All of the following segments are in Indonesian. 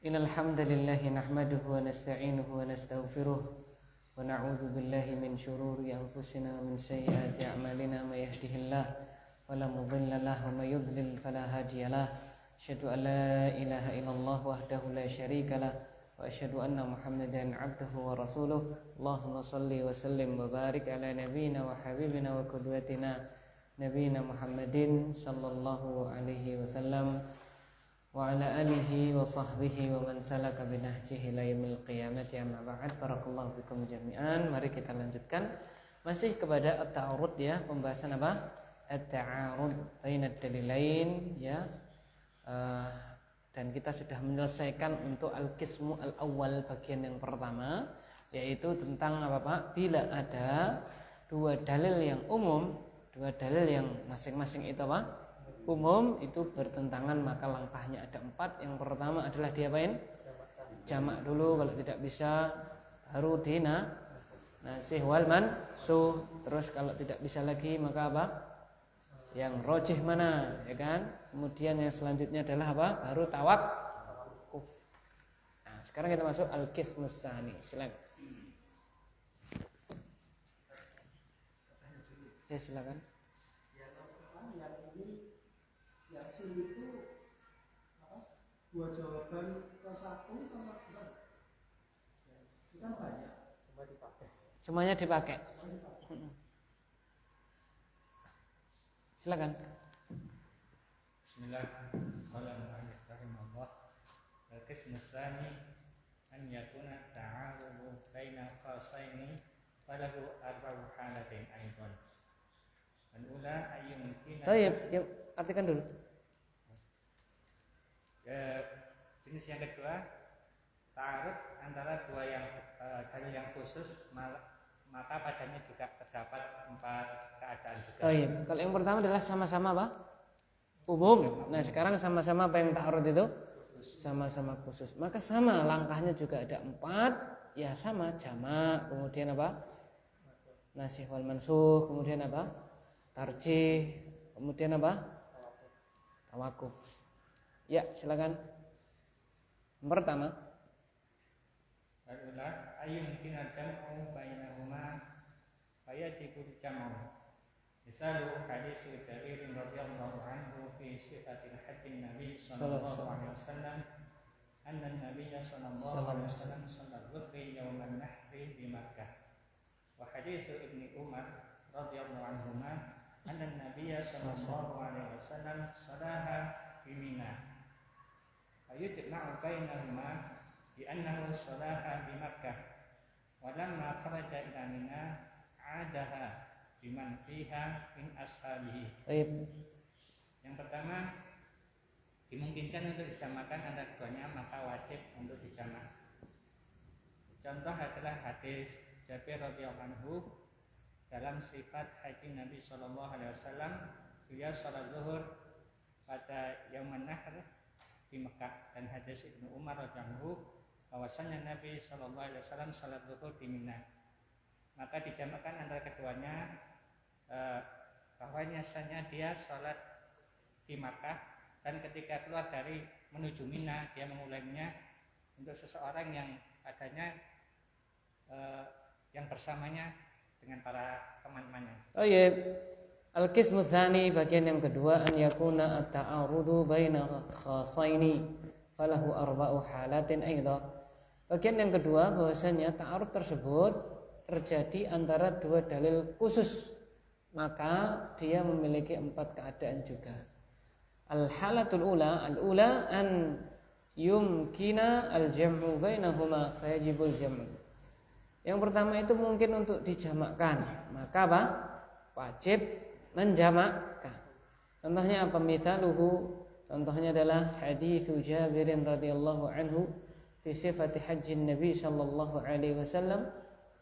Innal hamdalillah nahmaduhu wa nasta'inuhu wa nastaghfiruh wa na'udzu billahi min shururi anfusina wa min sayyiati a'malina may yahdihillahu fala mudilla lahu wa may yudlil fala hadiyalah. Asyhadu an la ilaha illallah wahdahu la syarika lah wa asyhadu anna Muhammadan 'abduhu wa rasuluh. Allahumma shalli wa sallim wa barik ala nabiyyina wa habibina wa qudwatina nabiyyina Muhammadin sallallahu alaihi wasallam wa ala alihi wa sahbihi wa man salaka binahjihi ila yaumil qiyamati amma ba'd. Barakallahu fikum jami'an. Mari kita lanjutkan masih kepada at-ta'arud ya, pembahasan apa? At-ta'arud bainad dalilain ya. Dan kita sudah menyelesaikan untuk al-qismu al-awwal, bagian yang pertama, yaitu tentang apa Pak? Bila ada dua dalil yang umum, dua dalil yang masing-masing itu apa? Umum, itu bertentangan, maka langkahnya ada 4. Yang pertama adalah diapain? Jamak dulu, kalau tidak bisa harudina nasih wal mansuh. Terus kalau tidak bisa lagi maka apa? Yang rojih mana, ya kan? Kemudian yang selanjutnya adalah apa? Baru tawakkuf. Nah, sekarang kita masuk al-qismus tsani. Silakan. Ya, silakan. Yasin itu dua jawaban ke satu sama dua. Itu kan banyak. Semuanya dipakai. Silakan. Bismillahirrahmanirrahim. Al-qismu tsani an yakuna ta'arudu baina qasaini falahu arba'u halatin aidan. Al-ula ayyumkina. Baik, yuk artikan dulu. Jenis yang kedua, ta'arud antara dua yang dalil yang khusus, maka padanya juga terdapat 4 keadaan juga. Baik, kalau yang pertama adalah sama-sama apa? Umum. Nah, sekarang sama-sama apa yang ta'arud itu? Sama-sama khusus. Maka sama, langkahnya juga ada 4. Ya sama, jamak, kemudian apa? Nasih wal mansuh, kemudian apa? Tarjih, kemudian apa? Tawakkuf. Ya, silakan. Yang pertama, al-ula ayyumkin al-jam'u bainahuma fayajibul jam'u. Misalu hadis Jarir radhiyallahu anhu fi sifatil hajjin Nabi sallallahu alaihi wasallam anna an-nabiy sallallahu alaihi wasallam shalla dhuhri yauman nahri di Makkah. Wa hadis Ibnu Umar radhiyallahu anhuma anna an-nabiy sallallahu alaihi wasallam shalaha fi Mina. Ayujma'u bainahuma bi annahu shalaha bi Makkah wa lamma kharaja ila Mina 'adaha biman fiha min ashabihi. Yang pertama, dimungkinkan untuk dijamakkan antara keduanya, maka wajib untuk dijamak. Contoh adalah hadis Jabir radhiyallahu anhu dalam sifat haji Nabi sallallahu alaihi wasallam, beliau salat zuhur pada Yauman Nahr di Mekah, dan hadis Ibnu Umar radhiyallahu anhu bahwasanya Nabi sallallahu alaihi wasallam salat zuhur di Mina. Maka dijamakkan antara keduanya, bahwanya dia salat di Makkah, dan ketika keluar dari menuju Mina dia mengulanginya untuk seseorang yang adanya yang bersamanya dengan para teman-temannya. oh iya, al-qismu tsani, bagian yang kedua, an yakuna at-ta'arudu baina khasaini falahu arba'u halatin aidha. Bagian yang kedua, bahwasanya ta'arud tersebut terjadi antara dua dalil khusus, maka dia memiliki 4 keadaan juga. Al-halatul ula, al-ula an yumkina al-jam'u bainahuma fayajibul jam'u. Yang pertama itu mungkin untuk dijamakkan, maka apa? Wajib menjamakkan. Contohnya apa? Mithaluhu, contohnya adalah hadis Jabir radhiyallahu anhu fi sifati hajjin Nabi sallallahu alaihi wasallam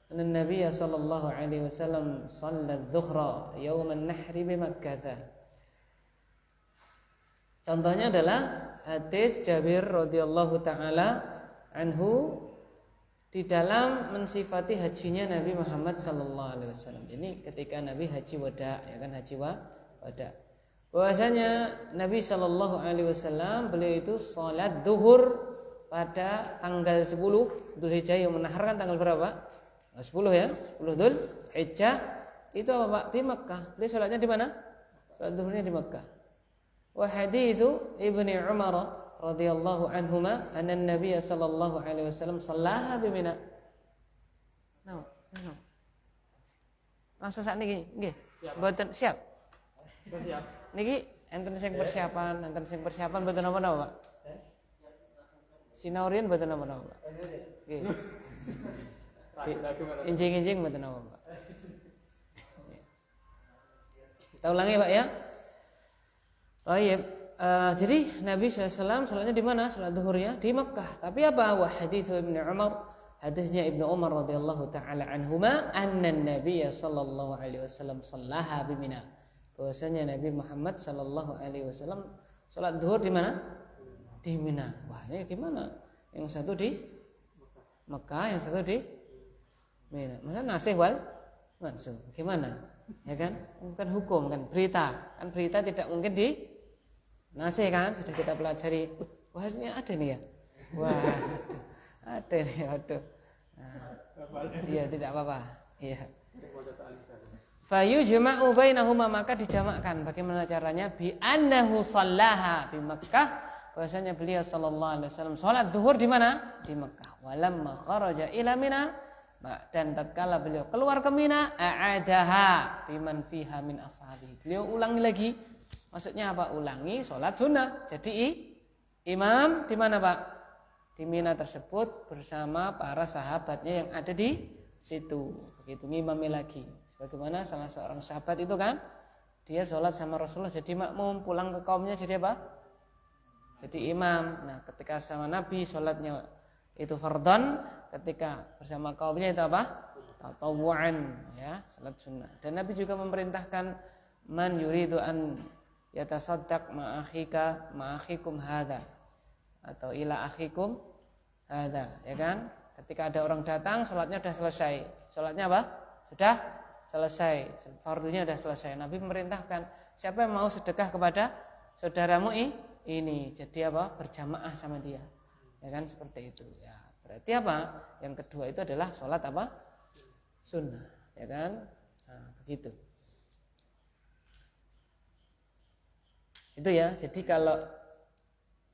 anna Nabi sallallahu alaihi wasallam shalla adh-dhuhra yauman nahri bi Makkah. Contohnya adalah hadis Jabir radhiyallahu taala anhu di dalam mensifati hajinya Nabi Muhammad sallallahu alaihi wasallam. Ini ketika Nabi haji wada, ya kan, haji wada. Bahwasanya Nabi sallallahu alaihi wasallam beliau itu salat zuhur pada tanggal 10 Dzulhijjah yang menaharkan tanggal berapa? 10 ya, 10 Dzulhijjah. Itu apa Pak? Di Mekah. Beliau sholatnya di mana? Sholat zuhurnya di Mekah. Wa haditsu Ibnu Umar radhiyallahu anhuma anna Nabiy sallallahu alaihi wasallam shallaha bi Mina. No. Langsung saat niki nggih. Mboten siap. Siap. Niki enten sing persiapan mboten napa-napa, Pak. Sinaurin mboten napa-napa, Pak. Nggih. Injing-injing mboten napa, Pak. Kita ulangi, Pak ya. Baik. Jadi Nabi SAW salatnya di mana? Salat zuhurnya di Mekah. Tapi apa? Wa hadits Ibnu Umar, hadisnya Ibnu Umar radhiyallahu taala anhuma, anna Nabiy sallallahu alaihi wasallam shallaha bi Mina. Bahwasanya Nabi Muhammad sallallahu alaihi wasallam salat zuhur di mana? Di Mina. Wah, ini gimana? Yang satu di Mekah, yang satu di Mina. Masa nasih wal mansukh. Gimana? Ya kan? Bukan hukum, kan berita. Kan berita tidak mungkin di nasih kan? Sudah kita pelajari. Wah, ini ada nih ya. Wah, ada nih, aduh. Iya, tidak apa-apa. Iya. Fayujma'u bainahuma, maka dijamakkan. Bagaimana caranya? Bi annahu shallaha bi Makkah. Bahwasanya beliau sallallahu alaihi wasallam salat zuhur di mana? Di Mekah. Walamma kharaja ila Mina, dan tatkala beliau keluar ke Mina, a'adaha biman fiha min ashabi. Beliau ulangi lagi. Maksudnya apa? Ulangi salat sunnah. Jadi imam di mana, Pak? Di Mina tersebut bersama para sahabatnya yang ada di situ. Begitu ngimami lagi. Sebagaimana salah seorang sahabat itu kan, dia sholat sama Rasulullah jadi makmum, pulang ke kaumnya jadi apa? Jadi imam. Nah, ketika sama Nabi sholatnya itu fardhon, ketika bersama kaumnya itu apa? Tatawu'an, ya, salat sunnah. Dan Nabi juga memerintahkan man yuridu an yatasaddaq ma'akhikum hadza, atau ila akhikum hadza, ya kan? Ketika ada orang datang, sholatnya sudah selesai. Sholatnya apa? Sudah selesai. Fardunya sudah selesai. Nabi memerintahkan, siapa yang mau sedekah kepada saudaramu ini, jadi apa? Berjamaah sama dia. Ya kan, seperti itu. Ya, berarti apa? Yang kedua itu adalah sholat apa? Sunnah, ya kan? Nah, begitu. Itu ya. Jadi kalau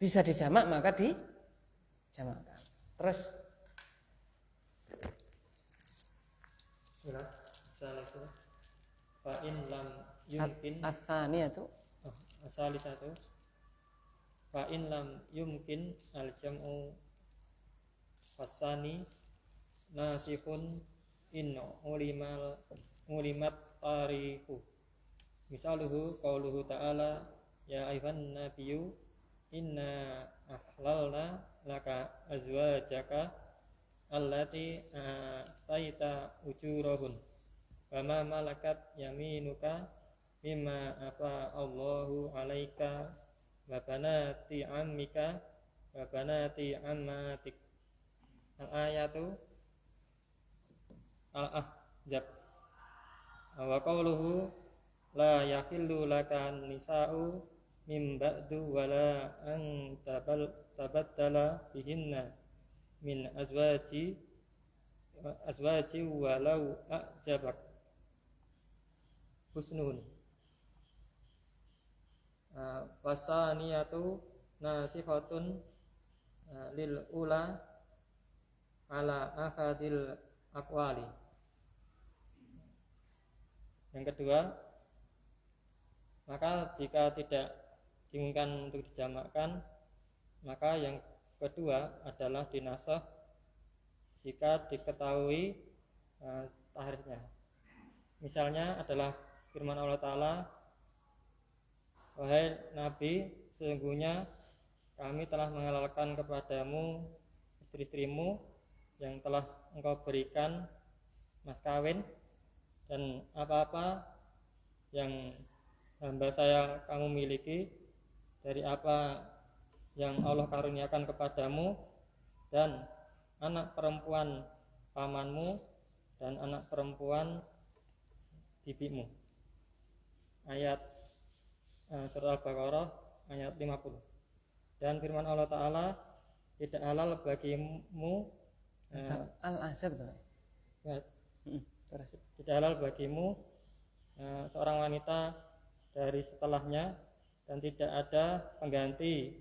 bisa dijamak maka dijamakkan. Terus fa in lam yumkin as-saniyatu as-salisatu fa in lam yumkin al-jam'u fasani nasihun in ulimat tariku. Misaluhu qauluhu ta'ala ya ayyuhan nabiyyu inna ahlalna laka azwajaka allati ataita ujurahun wa ma malakat yaminuka mimma afa Allahu alaika wa banati ammika wa banati ammatik. Al-ayatu Al-Ahzab. Wa qawluhu la yahillu laka nisa'u min ba'du wa la an tabaddala bihinna min azwaji walau a'jabak husnuhun. Wasaniyatu nasihatun lil ula ala akadil aqwali. Yang kedua, maka jika tidak dimungkinkan untuk dijamakkan, maka yang kedua adalah dinasah jika diketahui tahrifnya. Misalnya adalah firman Allah Ta'ala, wahai Nabi, sesungguhnya kami telah menghalalkan kepadamu istri-istrimu yang telah engkau berikan mas kawin, dan apa-apa yang hamba saya kamu miliki dari apa yang Allah karuniakan kepadamu, dan anak perempuan pamanmu dan anak perempuan bibimu. Ayat surat Al-Baqarah ayat 50. Dan firman Allah Ta'ala, tidak halal bagimu Al-Ahzab tuh. ya, Terus. tidak halal bagimu seorang wanita dari setelahnya, dan tidak ada pengganti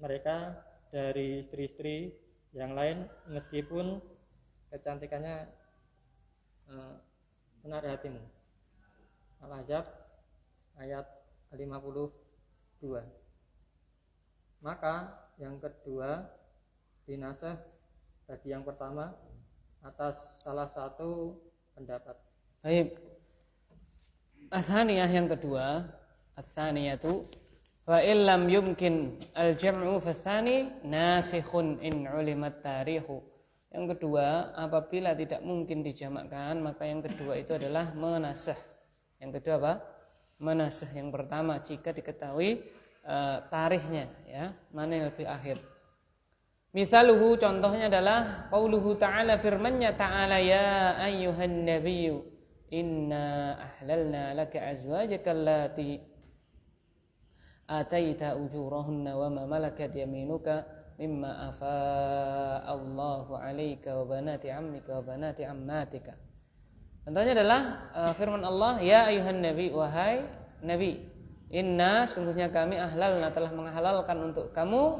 mereka dari istri-istri yang lain meskipun kecantikannya menarik hatimu. Al-Ahzab ayat 52. Maka yang kedua dinasah bagi yang pertama atas salah satu pendapat. Baik. Atsaniyah yang kedua, atsaniyatu fa illam yumkin al-jam'u fatsani nasikhun in ulimat tarikhu. Yang kedua, apabila tidak mungkin dijamakkan, maka yang kedua itu adalah menasah. Yang kedua apa? Menasah. Yang pertama jika diketahui tarikhnya, ya, mana yang lebih akhir. Misaluhu, contohnya adalah qauluhu ta'ala, firman-Nya ta'ala, ya ayyuhan nabiyyu inna ahlalna laka azwajaka allati ataita ujurahunna wa ma malakat yaminuka mimma afa Allahu 'alaika wa banati 'ammika wa banati 'ammatika. Contohnya adalah firman Allah, ya ayuhan nabi, wahai nabi, inna, sungguhnya kami ahlalna, telah menghalalkan untuk kamu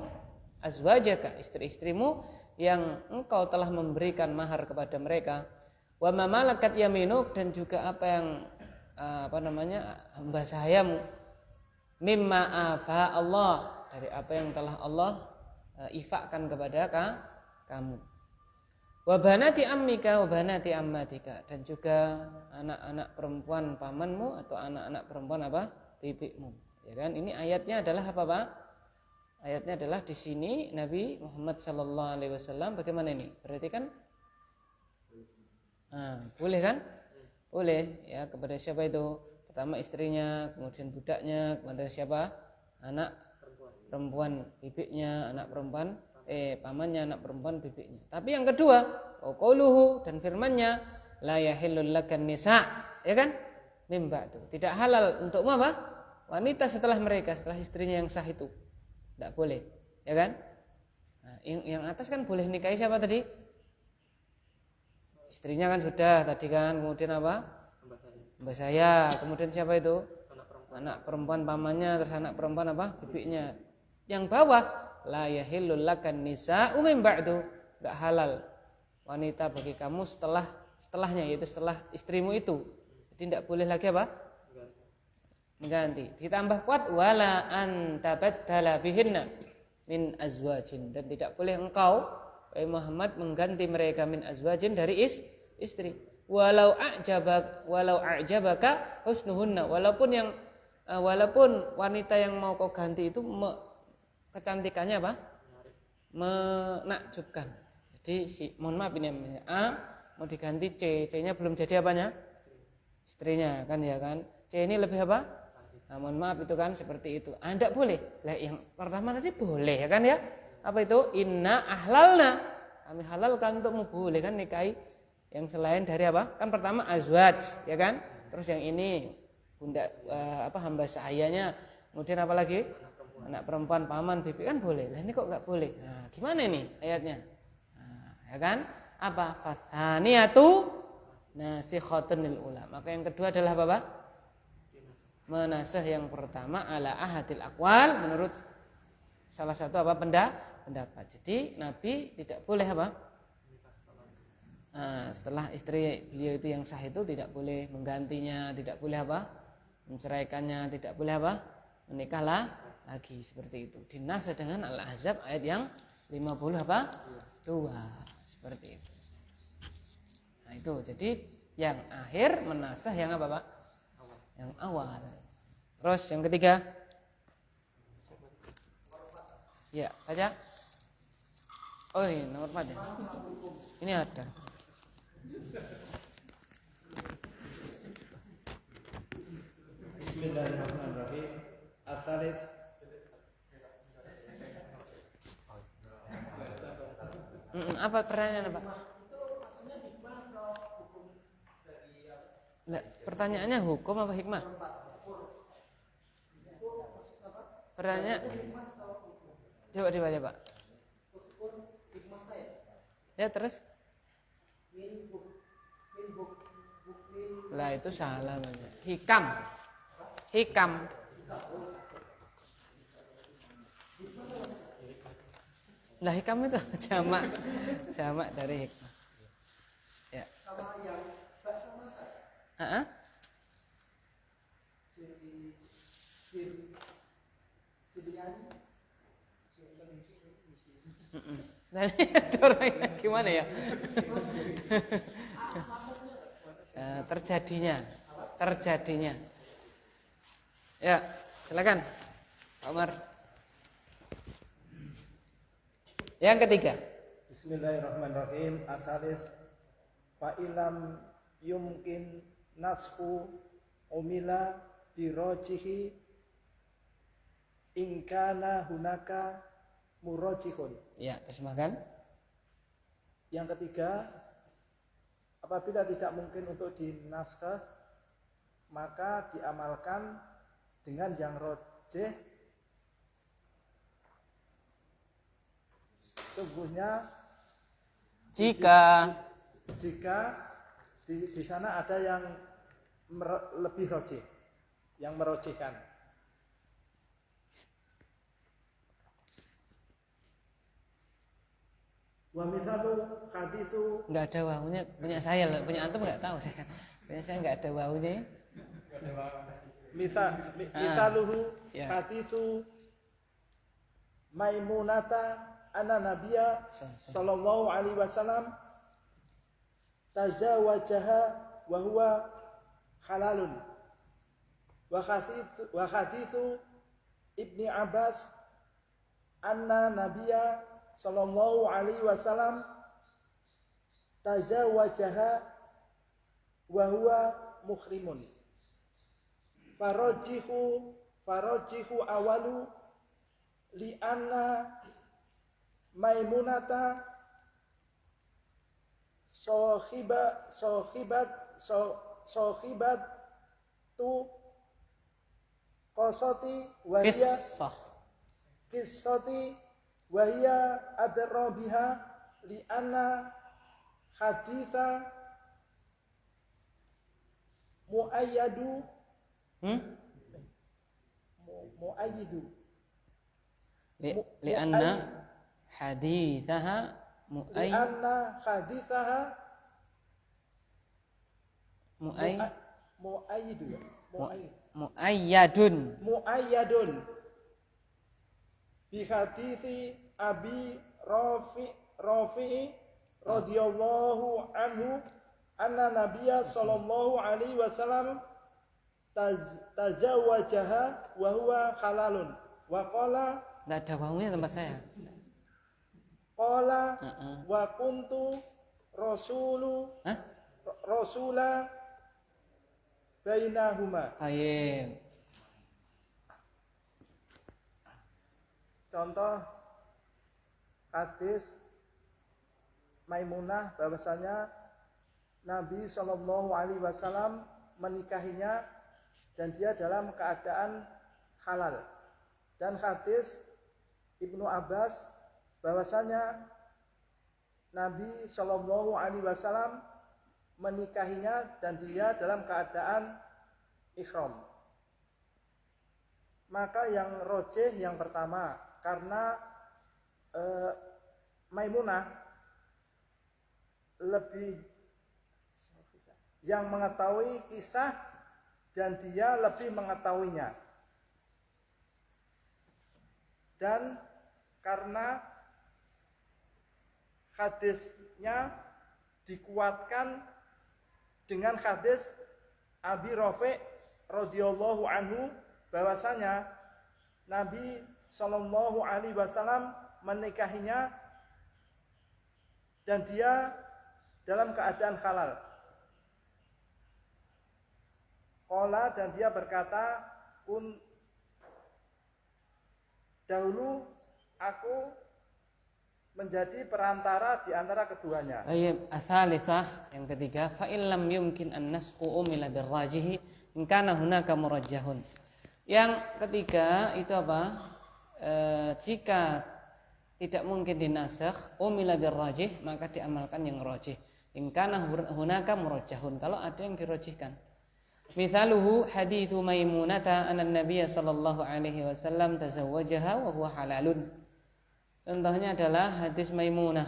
azwajaka, istri-istrimu yang engkau telah memberikan mahar kepada mereka, wa ma malakat yaminuk, dan juga apa yang hamba sahayamu, mimma afa Allah, dari apa yang telah Allah ifakkan kepada kamu, wa banati ammika wa banati ammatika, dan juga anak-anak perempuan pamanmu atau anak-anak perempuan bibimu, ya kan? Ini ayatnya adalah apa, Pak? Ayatnya adalah di sini Nabi Muhammad sallallahu alaihi wasallam bagaimana ini? Berarti kan boleh kan? Boleh, ya, kepada siapa itu? Pertama istrinya, kemudian budaknya, kemudian siapa? Anak perempuan bibiknya, anak perempuan pamannya, anak perempuan bibiknya. Tapi yang kedua, qauluhu, dan firman-Nya, la yahillul lakan nisa, ya kan? Mimba itu tidak halal untukmu apa? Wanita setelah mereka, setelah istrinya yang sah itu. Tidak boleh, ya kan? Nah, yang atas kan boleh nikahi siapa tadi? Istrinya kan sudah tadi kan, kemudian apa? Mbak saya, kemudian siapa itu? Anak perempuan pamannya, terus anak perempuan apa? Bibiknya. Yang bawah, la yahillul lakan nisa umim ba'du, enggak halal wanita bagi kamu setelahnya, yaitu setelah istrimu itu. Jadi tidak boleh lagi apa? Mengganti. Ditambah kuat, wala antabaddala bihinna min azwajin, dan tidak boleh engkau wahai Muhammad mengganti mereka min azwajin dari istri. Walau a'jabaka husnuhunna, walaupun wanita yang mau kau ganti itu kecantikannya apa? Menakjubkan. Jadi mohon maaf ini A mau diganti C-nya belum jadi apanya? Istrinya kan, ya kan? C ini lebih apa? Mohon maaf itu kan seperti itu. Tidak boleh. Lah yang pertama tadi boleh, ya kan, ya? Apa itu? Inna ahlalna, kami halalkan untukmu, boleh kan nikahi yang selain dari apa? Kan pertama azwaj, ya kan? Terus yang ini bunda hamba sahayanya, kemudian apa lagi? Anak perempuan paman bibi, kan boleh. Lah ini kok enggak boleh? Nah, gimana ini ayatnya? Nah, ya kan? Apa? Fatsaniyatu nasikhatun lil ula. Maka yang kedua adalah apa, Pak? Menasah yang pertama ala ahadil aqwal, menurut salah satu apa? Pendapat. Jadi Nabi tidak boleh apa? Setelah istri beliau itu yang sah itu tidak boleh menggantinya, tidak boleh apa? Menceraikannya, tidak boleh apa? Menikahlah lagi, seperti itu. Dinasah dengan Al-Ahzab ayat yang 50 apa? 2, seperti itu. Nah itu, jadi yang akhir menasah yang apa, Pak? Yang awal. Terus yang ketiga, ya baca. Oh ini nomor 4 ya. Ini ada. Bismillahirrahmanirrahim. As-salis apa pertanyaan, Pak? Lah, pertanyaannya hukum apa hikmah? Pertanyaan. Coba dibaca, Pak. Ya terus? Lah itu salah banyak. Hikam. Lah hikam itu jamak dari hikmah. Ya. Heeh. Nah, orang gimana ya? Terjadinya. Ya, silakan, Pak Umar. Yang ketiga. Bismillahirrahmanirrahim. Asalis fa ilam yumkin nasfu umila birojihi ingkana hunaka murojihun. Ya, terjemahkan. Yang ketiga, apabila tidak mungkin untuk dinaskah, maka diamalkan dengan yang rojih. Sungguhnya Jika di sana ada yang lebih rojih, yang merojihkan. Wa misalu hadisu, nggak ada wawunya, punya saya loh, punya antum nggak tahu saya. Punya saya nggak ada wawunya. misaluhu Ya. hadisu Maimunata anna Nabiya sallallahu alaihi wasallam tazawajaha wa huwa halalun. Wa haditsu Ibni Abbas anna Nabiya sallallahu alaihi wasallam tazawajaha wa huwa muhrimun. Farajihu awalu li anna Maimunata sohibat tu qasati wahia kisati wahia adra biha li anna haditha muayyidu Lianna hadithaha muayyadun bi hadithi Abi Rafi radhiyallahu anhu anna Nabiyya sallallahu alaihi wasallam tazawwajaha wa huwa halalun wa qala, nggak ada wawunya tempat saya. qala wa kuntu rasula bainahuma. Baik. Contoh hadis Maimunah bahwasanya Nabi Shallallahu Alaihi Wasallam menikahinya dan dia dalam keadaan halal. Dan hadis Ibnu Abbas bahwasanya Nabi Shallallahu Alaihi Wasallam menikahinya dan dia dalam keadaan ihram. Maka yang rojih yang pertama, karena Maimunah lebih yang mengetahui kisah dan dia lebih mengetahuinya. Dan karena hadisnya dikuatkan dengan hadis Abi Rafi radhiyallahu anhu bahwasanya Nabi Shallallahu alaihi wasallam menikahinya dan dia dalam keadaan halal. Qala, dan dia berkata, dahulu aku menjadi perantara di antara keduanya. Ayat asalitsah yang ketiga, fa illam yumkin an nasqu umila birrajihi in kana hunaka murajjahun. Yang ketiga itu apa? Jika tidak mungkin dinasakh, umila birrajih, maka diamalkan yang rajih. In kana hunaka murajjahun, kalau ada yang dirajihkan. Mithaluhu hadithu Maimunata anna Nabiy sallallahu alaihi wasallam tazawwajaha wa huwa halalun. Contohnya adalah hadis Maimunah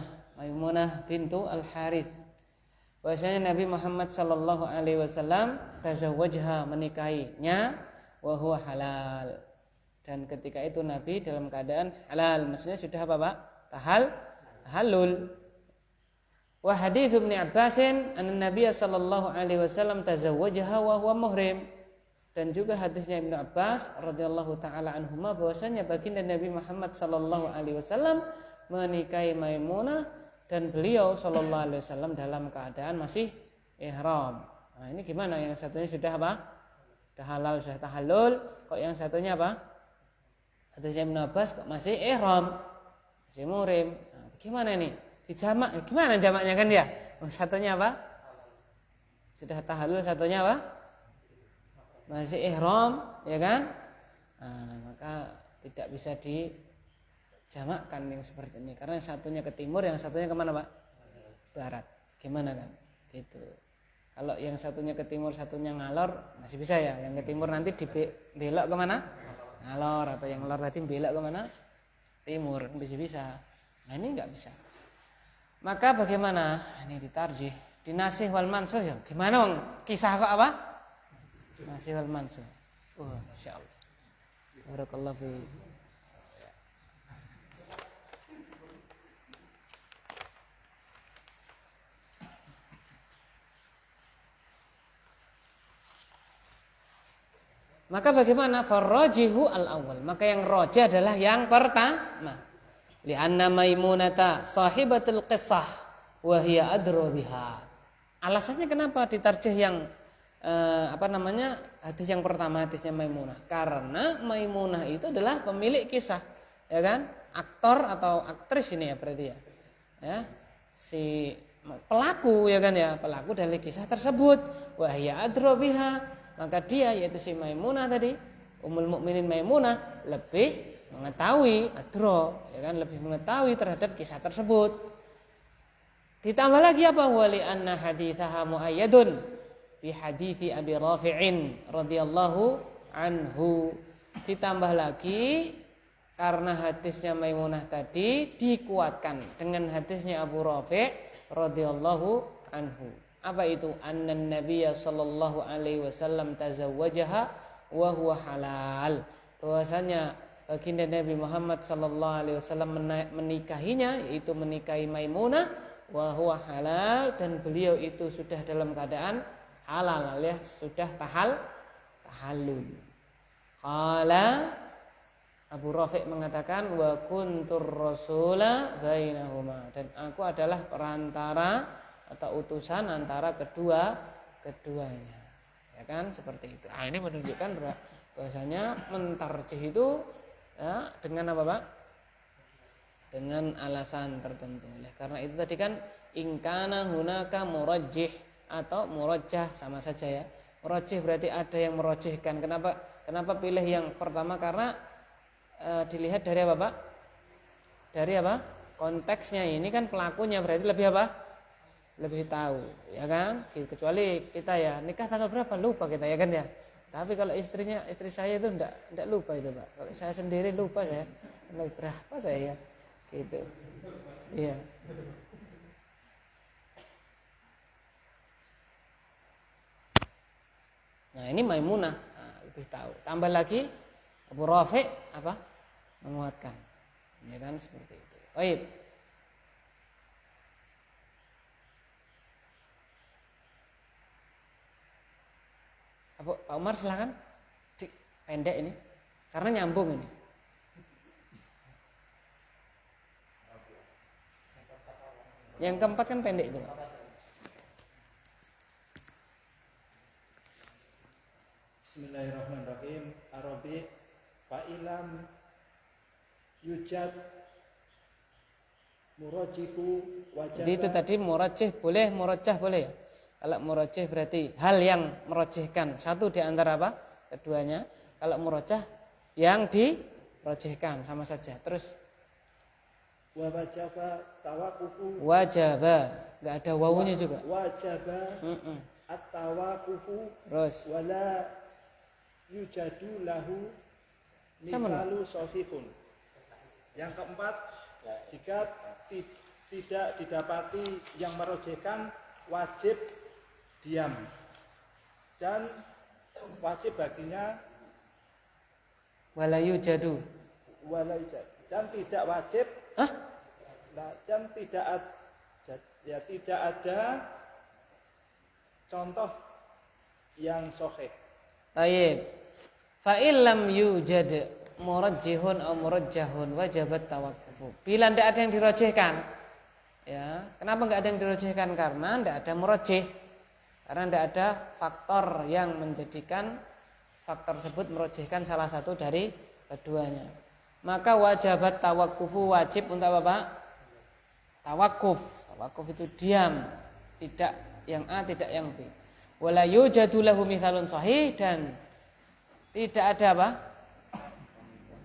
bintu Al-Harith. Bahwasanya Nabi Muhammad sallallahu alaihi wasallam tazawwajaha, menikahinya, wa huwa halal. Dan ketika itu Nabi dalam keadaan halal, maksudnya sudah apa, Pak? Tahallul. Wa hadits Ibnu Abbasin anna Nabiy sallallahu alaihi wasallam tazawwajaha wa huwa muhrim. Dan juga hadisnya Ibnu Abbas radhiyallahu taala anhuma bahwasanya baginda Nabi Muhammad sallallahu alaihi wasallam menikahi Maimunah dan beliau sallallahu alaihi wasallam dalam keadaan masih ihram. Nah, ini gimana, yang satunya sudah apa? Sudah halal, sudah tahallul, kok yang satunya apa? Hadisnya Ibnu Abbas kok masih ihram, masih muhrim. Nah, gimana ini? Dijamak, gimana jamaknya kan dia? Satunya apa? Sudah tahallul, satunya apa? Masih ihram, ya kan? Nah, maka tidak bisa dijamakkan yang seperti ini, karena yang satunya ke timur, yang satunya kemana, Pak? Barat. Gimana kan? Gitu. Kalau yang satunya ke timur, satunya ngalor, masih bisa ya. Yang ke timur nanti dibelok kemana? Ngalor. Atau yang ngalor tadi belok kemana? Timur. Bisa. Nah, ini nggak bisa. Maka bagaimana? Ini ditarjih, dinasih wal mansuh ya. Gimana Bang? Kisah kok apa? Nasih wal mansuh. Insyaallah. Barakallahu fi. Maka bagaimana? Farrajihu al-awwal. Maka yang rajih adalah yang pertama. Li'anna Maimunata sahibatul qissah wa hiya adra biha. Alasannya kenapa ditarjih yang hadis yang pertama, hadisnya Maimunah? Karena Maimunah itu adalah pemilik kisah, ya kan? Aktor atau aktris ini ya berarti ya. Ya, si pelaku, ya kan ya, pelaku dari kisah tersebut. Wa hiya adra biha. Maka dia, yaitu si Maimunah tadi, Ummul Mukminin Maimunah, lebih mengetahui adro, ya kan, lebih mengetahui terhadap kisah tersebut. Ditambah lagi apa? Wali anna hadithaha muayyadun bi hadithi Abi Rafi'in radhiyallahu anhu. Ditambah lagi karena hadisnya Maimunah tadi dikuatkan dengan hadisnya Abu Rafi' radhiyallahu anhu. Apa itu? Annan Nabiy sallallahu alaihi wasallam tazawwajaha wa huwa halal. Bahwasanya baginda Nabi Muhammad sallallahu alaihi wasallam menikahinya, yaitu menikahi Maimunah, wa huwa halal, dan beliau itu sudah dalam keadaan halal, alias sudah tahallul. Qala Abu Rafi' mengatakan wa kuntur rasula bainahuma, dan aku adalah perantara atau utusan antara keduanya. Ya kan, seperti itu. Ini menunjukkan bahwasanya mentarjih itu ya, dengan apa, Pak? Dengan alasan tertentu. Karena itu tadi kan ingkana hunaka murajjih atau murajjah, sama saja ya. Murajjih berarti ada yang merajihkan. Kenapa pilih yang pertama? Karena dilihat dari apa, Pak? Dari apa? Konteksnya ini kan pelakunya berarti lebih apa? Lebih tahu, ya kan? Kecuali kita ya nikah tanggal berapa lupa kita, ya kan ya. Tapi kalau istri saya itu enggak lupa itu, Pak. Kalau saya sendiri lupa saya. Tanggal berapa saya? Gitu. Iya. Nah, ini Maimunah lebih tahu. Tambah lagi Abu Rafi' apa? Menguatkan. Ya kan, seperti itu. Baik. Pak Umar silakan. Pendek ini. Karena nyambung ini. Yang keempat kan pendek itu, Pak. Bismillahirrahmanirrahim. Arabi fa'ilam yujad murajihu wajah. Jadi itu tadi murajih boleh, murajah boleh ya. Kalau murajih berarti hal yang merajihkan satu di antara apa? Keduanya. Kalau murajah yang dirajihkan, sama saja. Terus Wa wajaba tawaqufu. Wajaba, enggak ada wawunya juga. Wajaba at-tawaqufu. Terus Wala yujadu lahu Sama misalu sahihun. Yang keempat, jika tidak didapati yang merojehkan, wajib diam dan wajib baginya wala yujadu. dan tidak wajib Hah? dan tidak ada contoh yang sahih. Tayyib. Fa illam yujad murajjihun aw murajjahun wajabat tawaqqufu. Bila tidak ada yang dirojehkan, ya, kenapa enggak ada yang dirojehkan? Karena tidak ada murajjih. Karena tidak ada faktor yang menjadikan faktor tersebut merojehkan salah satu dari keduanya. Maka wajabat tawaqqufu, wajib untuk apa, Pak? Tawakuf. Tawakuf itu diam, tidak yang A, tidak yang B. Wala yujadu lahu mithalun sahih, dan tidak ada apa?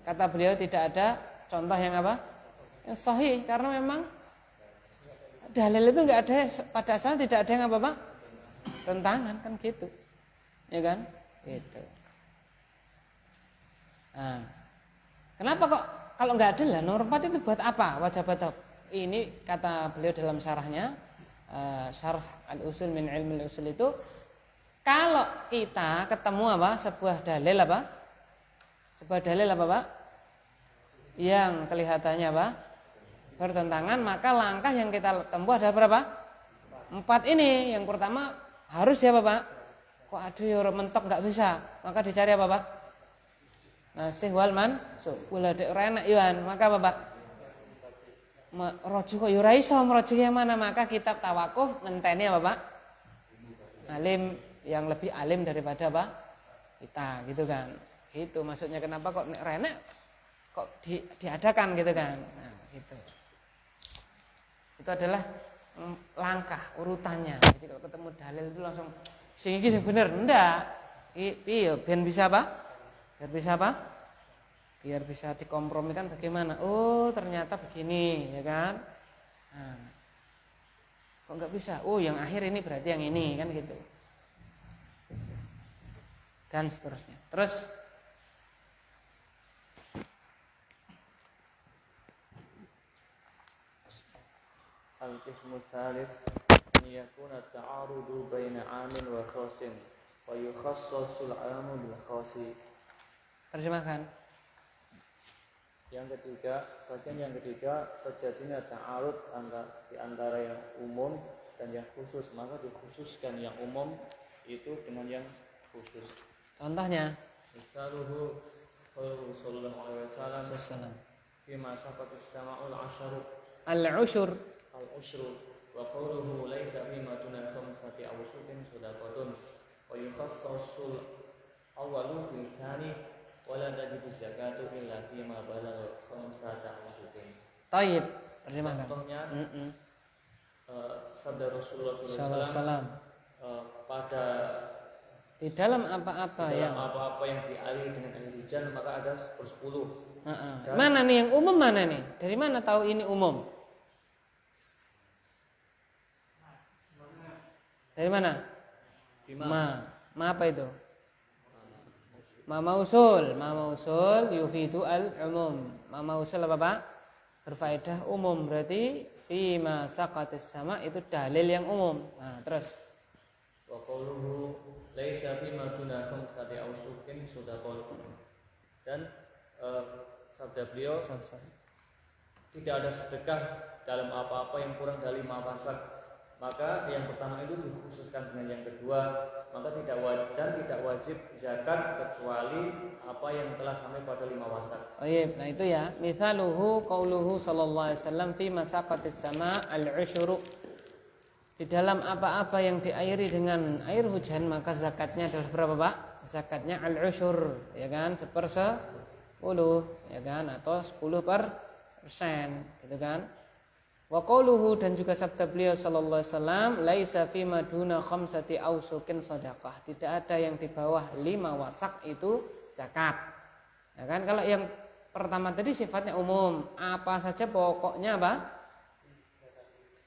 Kata beliau tidak ada contoh yang apa? Yang sahih, karena memang dalil itu enggak ada, pada asalnya tidak ada yang apa, Pak? Tentangan, kan gitu. Ya kan? Gitu. Nah, kenapa kok kalau enggak ada lah nomor 4 itu buat apa? Wajabat. Ini kata beliau dalam syarahnya, syarah al-usul min ilmi al-usul itu, kalau kita ketemu apa? Sebuah dalil apa? Sebuah dalil apa, Pak? Yang kelihatannya apa? Bertentangan, maka langkah yang kita tempuh adalah berapa? 4 ini. Yang pertama harus siapa, Pak? Kok aduh ya mentok enggak bisa. Maka dicari apa, Pak? Nasih wal mansukh. Ula dek renak yuan, maka apa, Pak? Rojo kok ora iso merojih yang mana, maka kitab tawakuf ngenteni apa, Pak? Alim yang lebih alim daripada apa? Kita, gitu kan. Gitu maksudnya, kenapa kok renek kok diadakan gitu kan. Nah, gitu. Itu adalah langkah urutannya. Jadi kalau ketemu dalil itu langsung sing iki sing bener, ndak. Piye ben bisa apa? Biar bisa apa? Biar bisa dikompromikan bagaimana? Oh, ternyata begini, ya kan? Nah, kok nggak bisa? Oh, yang akhir ini berarti yang ini, kan gitu. Dan seterusnya. Terus al-qismu tsalits an yakuna at-ta'arudu baina 'amin wa khasin wa yukhassasul 'amu bil khasi. terjemahkan. Yang ketiga, bagian yang ketiga, terjadinya ta'arud di antara yang umum dan yang khusus, maka dikhususkan yang umum itu dengan yang khusus. Contohnya, Misaluhu qauluhu sallallahu alaihi wasallam fi ma saqatis sama'ul al-usyur wa qauluhu laisa fi ma duna khamsati awsuqin sadaqatun wa yukhassasul awwalu bil thani wala tajibu zakatu illa fi ma balagha khamsata awsuqin. Taib, terjemahkan. Contohnya sabda Rasulullah SAW pada di dalam apa-apa yang dialiri dengan air hujan maka ada 10. Mana nih yang umum, mana nih? Dari mana tahu ini umum? Dari mana? Ma apa itu? Ma mausul yufidu al-umum. Ma mausul apa, Pak? Berfaedah umum, berarti fima saqatis sama itu dalil yang umum. Nah, terus Wa qauluhu laisa fi ma duna khamsati awsuqin sadaqah. Dan sabda beliau tidak ada sedekah dalam apa-apa yang kurang dari 5 wasak. Maka yang pertama itu dikhususkan dengan yang kedua, maka tidak wajib zakat kecuali apa yang telah sampai pada 5 wasak. Oh iya, nah itu ya. Mithaluhu qauluhu sallallahu alaihi wasallam fi masaqatis sama al-usyuru. Di dalam apa-apa yang diairi dengan air hujan maka zakatnya adalah berapa, Pak? Zakatnya al-usyur, ya kan? 1/10, ya kan? Atau 10%, gitu kan? Wa qauluhu, dan juga sabda beliau sallallahu alaihi wasallam, laisa fi maduna khamsati awsuqin shadaqah. Tidak ada yang di bawah 5 wasak itu zakat. Ya kan? Kalau yang pertama tadi sifatnya umum, apa saja pokoknya apa?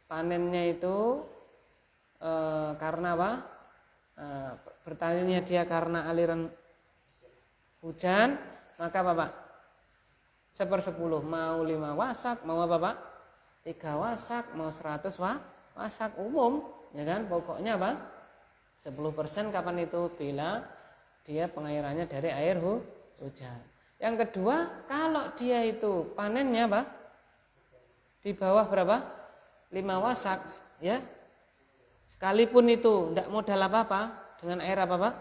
Panennya itu karena apa? Bertanennya dia karena aliran hujan, maka apa Pak? 1/10, mau 5 wasak, mau apa Pak? 3 wasak, mau 100 wasak umum, ya kan? Pokoknya apa? 10% kapan itu? Bila dia pengairannya dari air hujan. Yang kedua, kalau dia itu panennya apa? Di bawah berapa? 5 wasak, ya. Sekalipun itu tidak modal apa-apa dengan air apa-apa?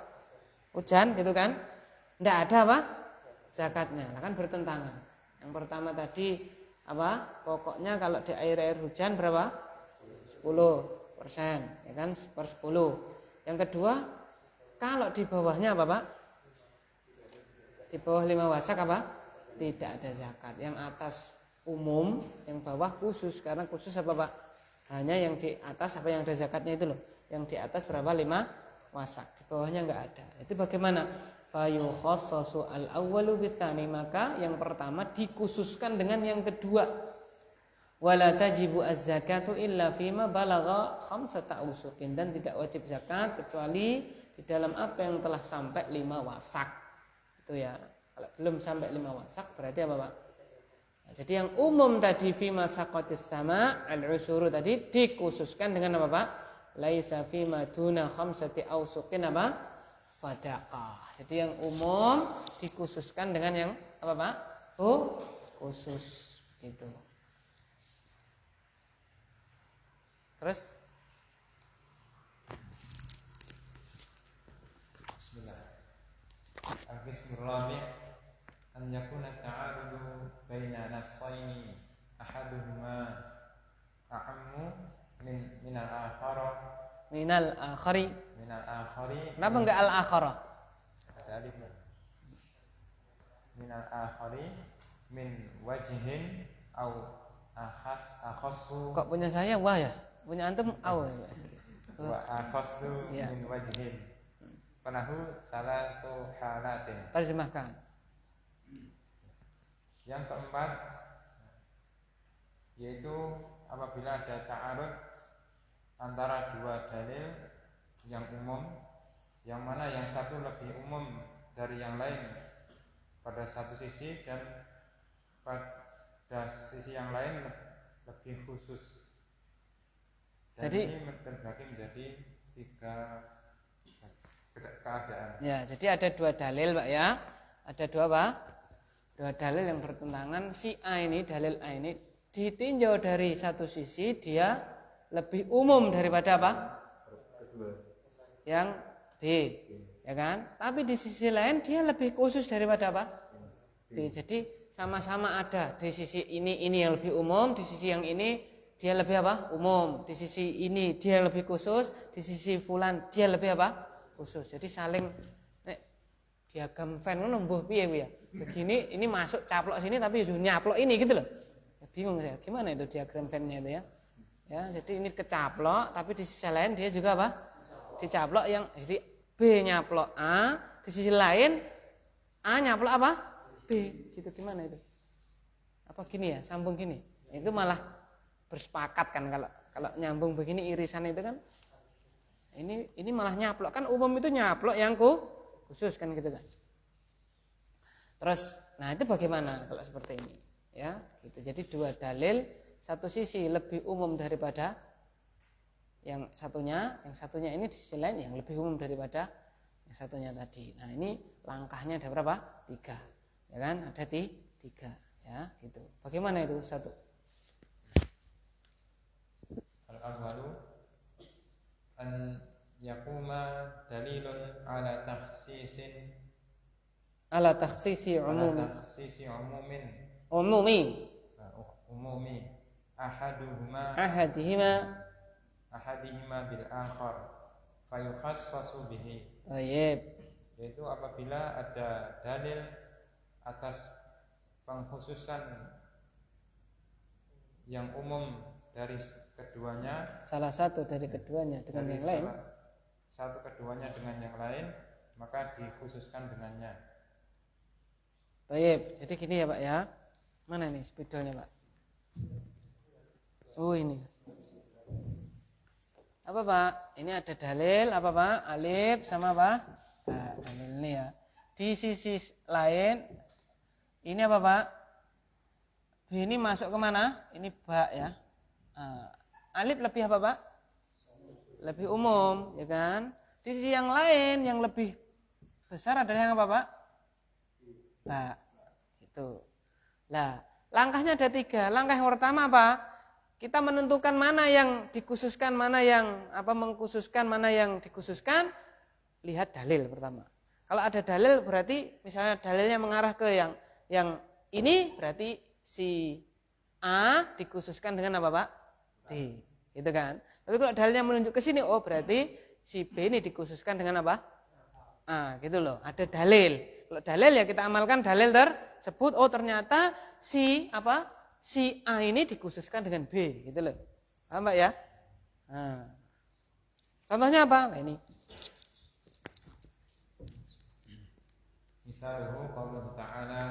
Hujan gitu kan? Tidak ada apa? Zakatnya. Nah, kan bertentangan. Yang pertama tadi apa? Pokoknya kalau di air hujan berapa? 10%, ya kan? 1/10. Yang kedua, kalau di bawahnya apa Pak? Di bawah 5 wasak apa? Tidak ada zakat. Yang atas umum, yang bawah khusus. Karena khusus apa Pak? Hanya yang di atas apa yang ada zakatnya itu loh. Yang di atas berapa? 5 wasak. Di bawahnya enggak ada. Itu bagaimana? Fayukhassasu al-awwalu bitsani, maka yang pertama dikhususkan dengan yang kedua. Wala tajibu az-zakatu illa fima balagha khamsata ausuqin, dan tidak wajib zakat kecuali di dalam apa yang telah sampai 5 wasak. Itu ya. Kalau belum sampai 5 wasak berarti apa Pak? Nah, jadi yang umum tadi fima saqatis sama al-usuru tadi dikhususkan dengan apa Pak? Laisa fima duna khamsati ausuqin apa? Sadaqah. Jadi yang umum dikhususkan dengan yang apa Pak? Khusus gitu. Terus Al-qismur rabi' an yakuna ta'arudu baina nassaini ahaduhuma a'ammu min al-akhara minal akhari. Kenapa enggak al-akhara? Ada alif. Min al-akhari min wajhin au akhassu. Kok punya saya wah ya? Punya antum aw. Wa akhassu Ya. min wajhin. Falahu salatu halatin. Terjemahkan. Yang keempat yaitu apabila ada ta'arud antara dua dalil yang umum, yang mana yang satu lebih umum dari yang lain pada satu sisi dan pada sisi yang lain lebih khusus. Dan Jadi ini terbagi menjadi 3 keadaan. ya, jadi ada 2 dalil Pak ya. Ada 2 apa? 2 dalil yang bertentangan. Si A ini, dalil A ini ditinjau dari satu sisi dia lebih umum daripada apa? Yang B, ya kan? Tapi di sisi lain dia lebih khusus daripada apa? B. Jadi sama-sama ada di sisi ini yang lebih umum, di sisi yang ini dia lebih apa? Umum. Di sisi ini dia lebih khusus, di sisi fulan dia lebih apa? Khusus. Jadi saling diagram fan ngono mbuh piye kuwi ya. Begini ini masuk caplok sini tapi yo nyaplok ini gitu loh. Ya, bingung saya. Gimana itu diagram fan-nya itu ya? Ya, jadi ini kecaplok tapi di sisi lain dia juga apa? Dicaplok yang jadi B nyaplok A, di sisi lain A nyaplok apa? B. Gitu gimana itu? Apa gini ya? Sambung gini. Itu malah bersepakat kan kalau nyambung begini irisan itu kan ini malah nyaplok kan umum itu nyaplok yang khusus kan gitu kan. Terus nah itu bagaimana kalau seperti ini ya gitu. Jadi 2 dalil, satu sisi lebih umum daripada yang satunya ini di sisi lain yang lebih umum daripada yang satunya tadi. Nah ini langkahnya ada berapa? 3 ya kan, ada 3 ya gitu. Bagaimana itu satu? Al-awwalu an yakuma dalilun ala takhsisi umumi ahadihima bil akhar fayukhassasu bihi. Baik. Yaitu apabila ada dalil atas pengkhususan yang umum dari keduanya, salah satu dari keduanya dengan yang lain, satu keduanya dengan yang lain, maka dikhususkan dengannya. Baik, jadi gini ya Pak ya. Mana nih spidolnya Pak? Oh ini. Apa Pak? Ini ada dalil apa Pak? Alif sama apa? Nah, dalil ini ya. Di sisi lain ini apa Pak? B ini masuk kemana? Ini ba ya. Alif lebih apa Pak? Lebih umum, ya kan? Di sisi yang lain yang lebih besar adalah yang apa Pak? Ba. Gitu. Nah, langkahnya ada 3. Langkah yang pertama apa? Kita menentukan mana yang dikhususkan, mana yang mengkhususkan, mana yang dikhususkan. Lihat dalil pertama. Kalau ada dalil berarti misalnya dalilnya mengarah ke yang ini berarti si A dikhususkan dengan apa Pak? D. Gitu kan? Tapi kalau dalilnya menunjuk ke sini, oh berarti si B ini dikhususkan dengan apa? A, gitu loh. Ada dalil. Kalau dalil ya kita amalkan dalil tersebut. Oh ternyata si A ini dikhususkan dengan B, gitu loh. Paham Pak ya? Nah. Contohnya apa? Nah, ini. Misalnya qauluhu ta'ala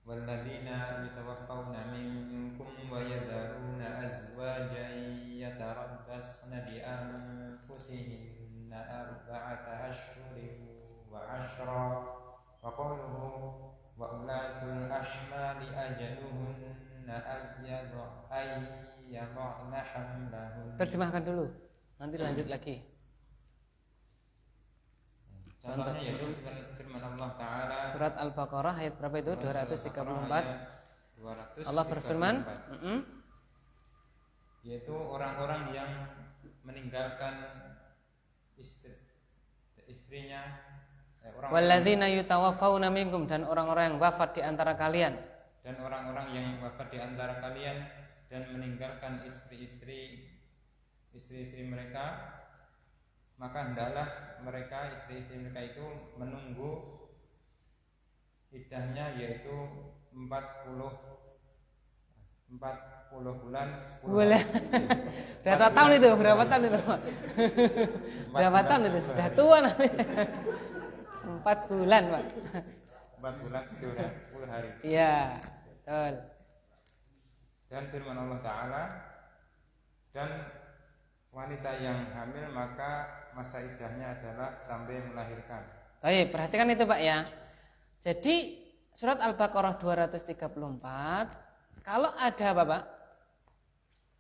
walladzina yatawaffawna minkum wa yadharuna azwajan yatarabbasna bi anfusihinna arba'ata ashhurin wa 'ashra wa qawluhu wa ulatul ahmali ajaluhunna ayyadhna hamlahun. Terjemahkan dulu, nanti lanjut lagi. Contohnya yaitu firman Allah Ta'ala Surat Al-Baqarah ayat berapa itu? 234. 234. Allah berfirman, yaitu orang-orang yang meninggalkan istrinya, walladzina yutawaffawna minkum, dan orang-orang yang wafat di antara kalian. Dan orang-orang yang wafat di antara kalian dan meninggalkan istri-istri mereka, maka hendaklah mereka, istri-istri mereka itu menunggu iddahnya, yaitu 40 bulan 10 bulan. Berapa tahun itu? Berapa tahun itu? Berapa tahun itu? Sudah tua nanti. 4 bulan, Pak. 4 bulan 10 hari. Iya, betul. Dan firman Allah Ta'ala, dan wanita yang hamil maka masa iddahnya adalah sampai melahirkan. Baik, perhatikan itu Pak ya. Jadi surat Al-Baqarah 234, kalau ada apa Pak?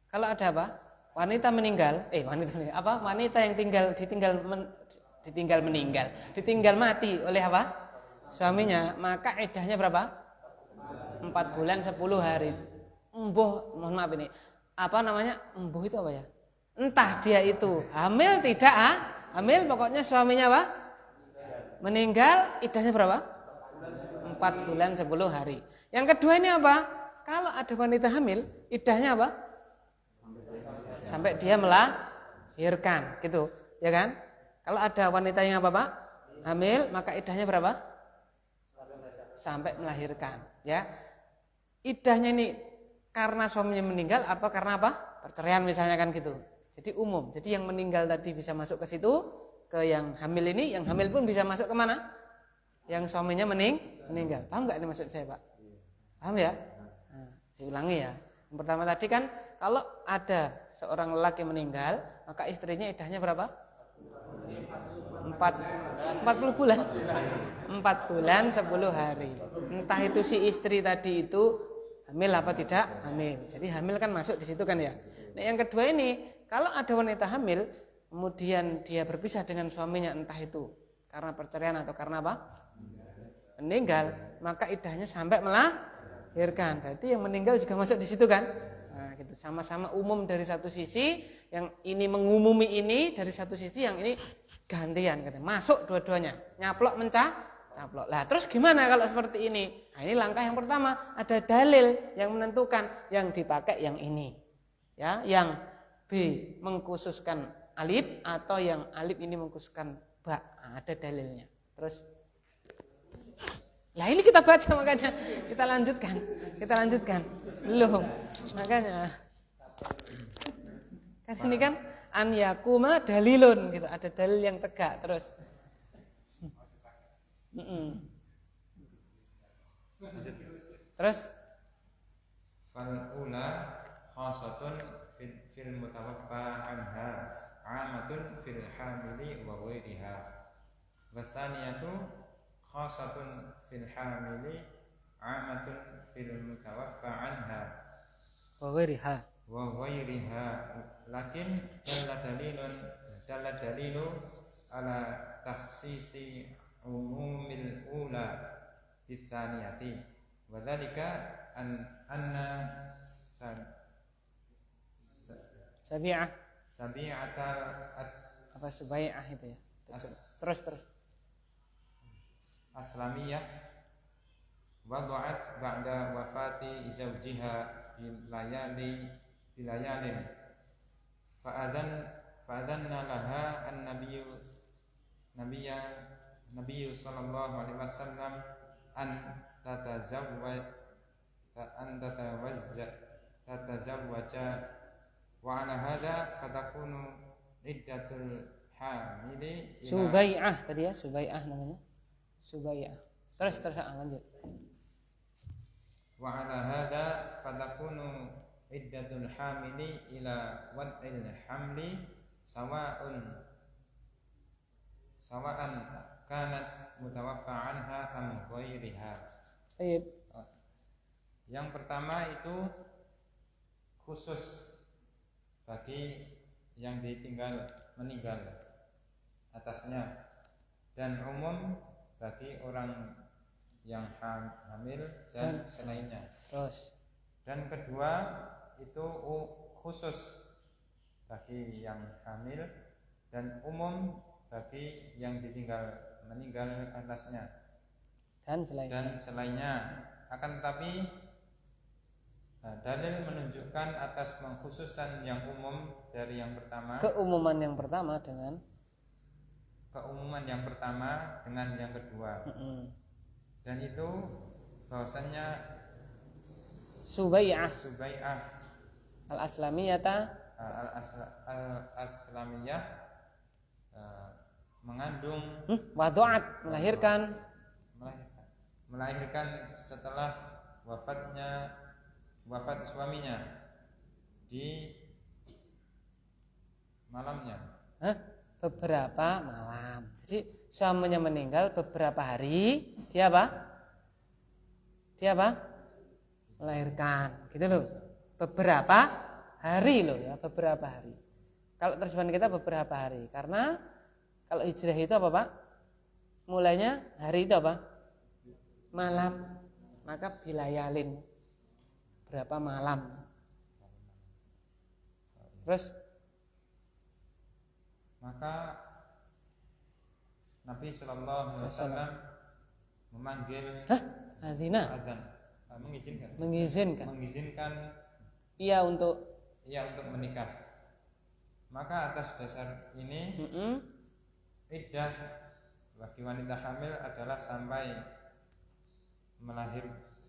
Kalau ada apa? Wanita meninggal, wanita yang ditinggal mati oleh apa? Suaminya, maka iddahnya berapa? 4 bulan 10 hari. Mohon maaf ini. Embuh itu apa ya? Entah dia itu hamil tidak hamil, pokoknya suaminya apa? Meninggal, iddahnya berapa? 4 bulan 10 hari. Yang kedua ini apa? Kalau ada wanita hamil, iddahnya apa? Sampai dia melahirkan, gitu, ya kan? Kalau ada wanita yang apa Pak? Hamil, maka iddahnya berapa? Sampai melahirkan, ya. Iddahnya ini karena suaminya meninggal atau karena apa? Perceraian misalnya kan gitu. Jadi umum. Jadi yang meninggal tadi bisa masuk ke situ, ke yang hamil ini, yang hamil pun bisa masuk ke mana? Yang suaminya meninggal. Paham nggak ini maksud saya Pak? Paham ya? Nah, saya ulangi ya. Yang pertama tadi kan kalau ada seorang lelaki meninggal, maka istrinya iddahnya berapa? 40 bulan. 4 bulan 10 hari. Entah itu si istri tadi itu hamil apa tidak hamil. Jadi hamil kan masuk di situ kan ya. Nah, yang kedua ini, kalau ada wanita hamil, kemudian dia berpisah dengan suaminya, entah itu karena perceraian atau karena apa? Meninggal, maka iddahnya sampai melahirkan. Berarti yang meninggal juga masuk di situ kan? Nah, gitu. Sama-sama umum dari satu sisi, yang ini mengumumi ini dari satu sisi, yang ini gantian. Masuk dua-duanya, nyaplok caplok. Lah terus gimana kalau seperti ini? Nah, ini langkah yang pertama, ada dalil yang menentukan yang dipakai yang ini. Ya, yang B mengkhususkan alif atau yang alif ini mengkhususkan ba. Nah, ada dalilnya. Terus lah ini kita baca, makanya kita lanjutkan. Belum. Makanya kan ini kan an yakuma dalilun gitu, ada dalil yang tegak terus. Terus fal ula khasatun fil mutawaffa anha amatun fil hamili wa ghairiha wa thaniyatu khasatun fil hamili amatun fil mutawaffa anha wa ghairiha. Lakin dalla dalilu ala takhsisi umumil ula bithaniyati wa dzalika anna sabi'atal apa subai'ah itu ya. Terus aslamiyah wada'at ba'da wafati zawjiha bilayalin fa'adhanna laha nabiyyu sallallahu alaihi wasallam an tatazawwaja wa ala hadha fatakunu iddatul hamili subai'ah tadi ya, subai'ah namanya. Subai'ah. Terus lanjut. Wa ala hadha fatakunu iddatul hamili ila wad'il hamli sawa'an kanat mutawaffa anha am ghairiha. Baik. Yang pertama itu khusus bagi yang meninggal atasnya, dan umum bagi orang yang hamil dan selainnya. Terus. Dan kedua itu khusus bagi yang hamil dan umum bagi yang meninggal atasnya dan selainnya. Akan tetapi dalil menunjukkan atas pengkhususan yang umum dari yang pertama, keumuman yang pertama dengan yang kedua. Dan itu bahwasannya Subai'ah al-aslamiyah mengandung wadu'at melahirkan setelah wafat suaminya di malamnya. Beberapa malam. Jadi suaminya meninggal beberapa hari, dia apa? Melahirkan, gitu loh. Beberapa hari loh ya, beberapa hari. Kalau terjemahan kita beberapa hari, karena kalau hijrah itu apa Pak? Mulainya hari itu apa? Malam. Maka bilayalin, berapa malam. Terus maka Nabi Sallallahu Alaihi Wasallam memanggil azan, mengizinkan ia untuk menikah. Maka atas dasar ini iddah bagi wanita hamil adalah sampai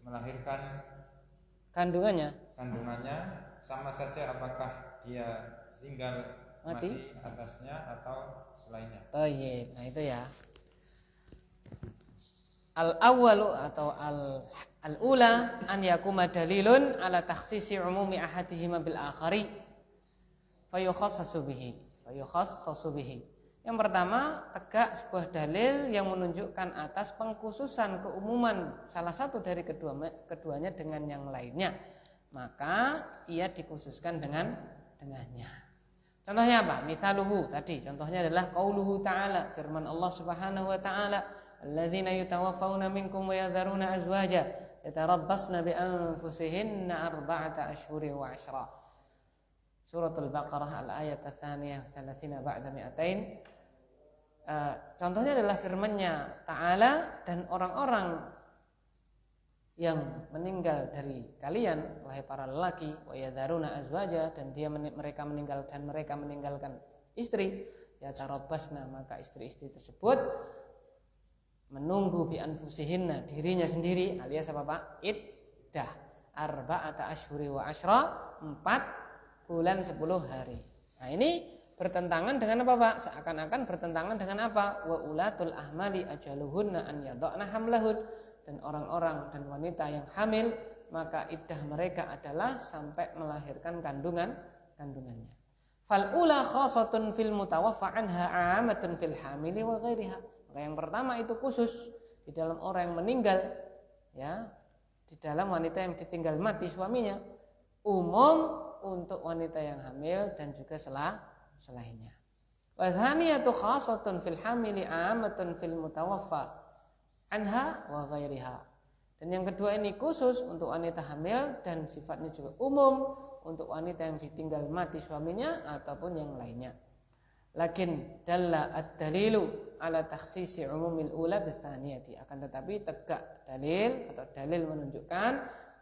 melahirkan kandungannya, sama saja apakah dia tinggal mati atasnya atau selainnya. Thayyib. Nah itu ya. Al-awwalu atau al-ula an yakuma dalilun ala takhsisi umumi ahadihima bil akhari fayukhassasu bihi. Yang pertama, tegak sebuah dalil yang menunjukkan atas pengkhususan keumuman salah satu dari keduanya dengan yang lainnya, maka ia dikhususkan dengannya. Contohnya apa? Mithaluhu tadi. Contohnya adalah qauluhu ta'ala, firman Allah Subhanahu wa ta'ala, alladzina yutawaffawna minkum wa yadharuna azwaja yatarabbasna bi anfusihinna arba'ata ashhurin wa 'ashra. Suratul Baqarah al-ayat ats-tsaniyah 30 ba'da 200. Contohnya adalah firman-Nya ta'ala, dan orang-orang yang meninggal dari kalian wahai para lelaki, wa yadharuna azwaja, dan mereka meninggalkan istri, yatarabbasna, maka istri-istri tersebut menunggu bi anfusihinna, dirinya sendiri, alias apa Pak? Iddah arba'ata ashhuri wa 'ashra, 4 bulan 10 hari. Nah, ini bertentangan dengan apa Pak? Seakan-akan bertentangan dengan apa? Wa ulatul ahmali ajaluhunna an yadhna hamlahun, dan orang-orang dan wanita yang hamil, maka iddah mereka adalah sampai melahirkan kandungannya. Fal ula khassatun fil mutawaffa anha 'amatun fil hamili wa ghairiha. Maka yang pertama itu khusus di dalam orang yang meninggal, ya, di dalam wanita yang ditinggal mati suaminya, umum untuk wanita yang hamil dan juga selainnya. Wa thaniyatu khassatun fil hamili 'amatun fil mutawaffa anha wa ghairiha. Dan yang kedua ini khusus untuk wanita hamil dan sifatnya juga umum untuk wanita yang ditinggal mati suaminya ataupun yang lainnya. Lakin dalla ad-dalilu ala takhsisi umumil ula bithaniyati. Akan tetapi tegak dalil atau dalil menunjukkan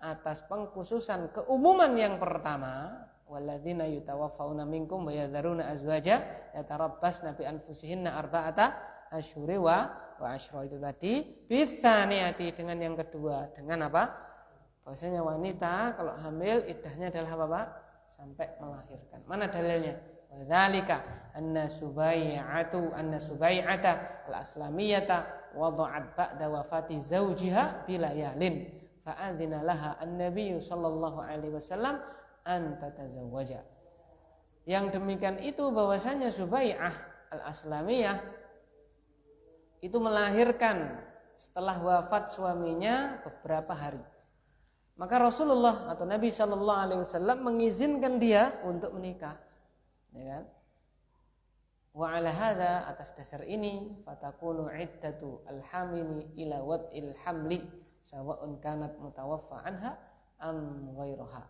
atas pengkhususan keumuman yang pertama, walladzina yutawaffawna minkum wa yadharuna azwaja yatarabbasna bi anfusihinna arba'ata asyhuri wa asyra. Itu tadi bitsaniyati, dengan yang kedua, dengan apa? Bahwasanya wanita kalau hamil iddahnya adalah apa, Pak? Sampai melahirkan. Mana dalilnya? Wadzalika anna subai'ata al-aslamiyata wada'at ba'da wafati zawjiha bilayalin fa'adzina laha an-nabiy sallallahu alaihi wasallam an tatazawwaja. Yang demikian itu bahwasanya Subai'ah al-Aslamiyah itu melahirkan setelah wafat suaminya beberapa hari. Maka Rasulullah atau Nabi sallallahu alaihi wasallam mengizinkan dia untuk menikah, ya kan? Wa ala hadza, atas dasar ini, fatakunu iddatu al-hamili ila wad'il hamli sawa'un kanat mutawaffa anha am ghairuha.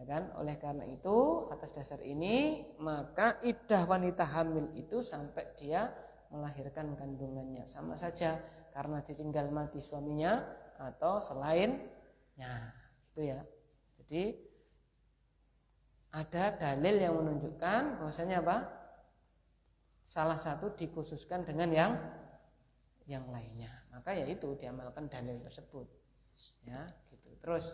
Ya kan? Oleh karena itu, atas dasar ini maka iddah wanita hamil itu sampai dia melahirkan kandungannya, sama saja karena ditinggal mati suaminya atau selainnya, gitu ya. Jadi ada dalil yang menunjukkan bahwasanya apa? Salah satu dikhususkan dengan yang lainnya, maka yaitu diamalkan dalil tersebut, ya, gitu. Terus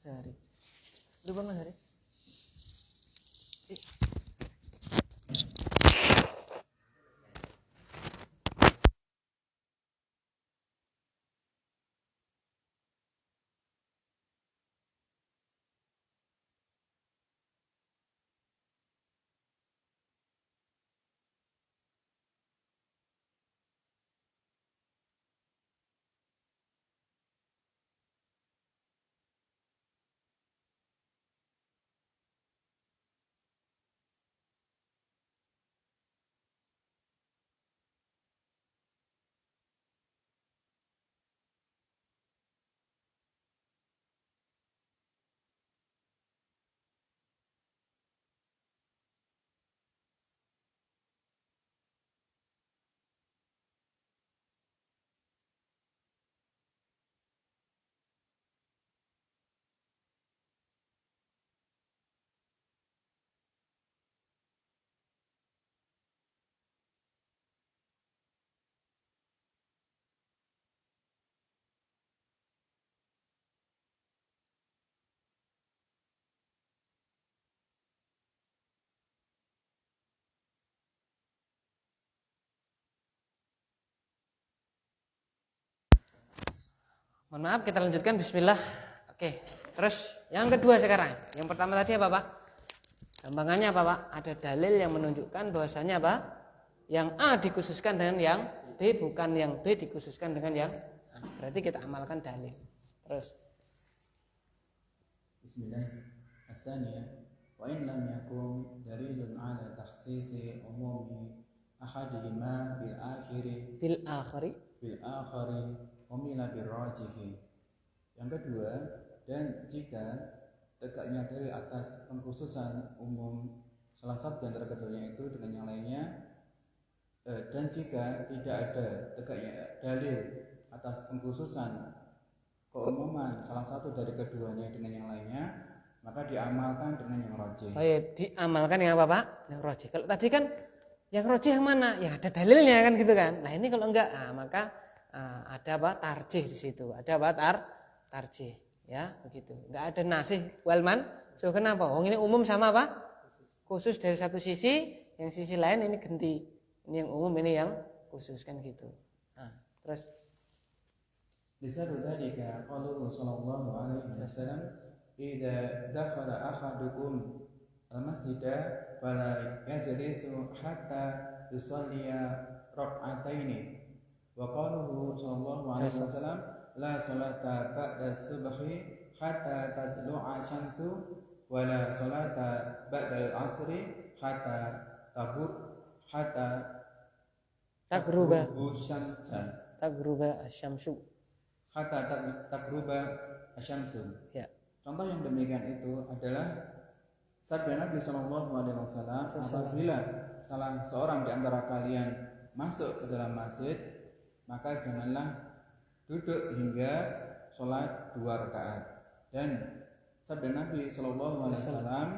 sehari. Lu pernah hari? Mohon maaf, kita lanjutkan. Bismillah. Oke, terus yang kedua sekarang. Yang pertama tadi apa, Pak? Gampangannya apa, Pak? Ada dalil yang menunjukkan bahwasanya apa? Yang A dikhususkan dengan yang B, bukan yang B dikhususkan dengan yang A. Berarti kita amalkan dalil. Terus Bismillah. As-saniyah wa in lam yakun dalilun ala takhsisi umumi ahadihima bil akhiri umila birrajihi. Yang kedua, dan jika tegaknya dalil atas pengkhususan umum salah satu di antara keduanya itu dengan yang lainnya, dan jika tidak ada tegaknya dalil atas pengkhususan keumuman salah satu dari keduanya dengan yang lainnya, maka diamalkan dengan yang rajih. Baik, diamalkan yang apa, Pak? Yang rajih. Kalau tadi kan yang rajih yang mana? Ya ada dalilnya kan gitu kan. Nah ini kalau enggak, maka ada apa? Tarjih di situ. Ada apa? Tarjih, ya begitu. Enggak ada nasih walman. So kenapa? Ini umum sama apa? khusus dari satu sisi, yang sisi lain ini ganti. Ini yang umum, ini yang khusus kan gitu. Nah, terus Lisan dzalika qauluhu sallallahu alaihi wasallam idza dakhala ahadukum al-masjida fala yajlisu hatta yusalliya rak'ataini wa qauluhu sallallahu alaihi wasallam la salata ba'da subhi hatta tadlu'a syamsu wa la salata ba'da al-'asri hatta tagruba asyamsu. Hatta tagruba asyamsu. Ya. Contoh yang demikian itu adalah sabda Nabi Shallallahu Alaihi Wasallam, apabila salah seorang di antara kalian masuk ke dalam masjid, maka janganlah duduk hingga sholat 2 rakaat. Dan sabda Nabi Shallallahu Alaihi Wasallam,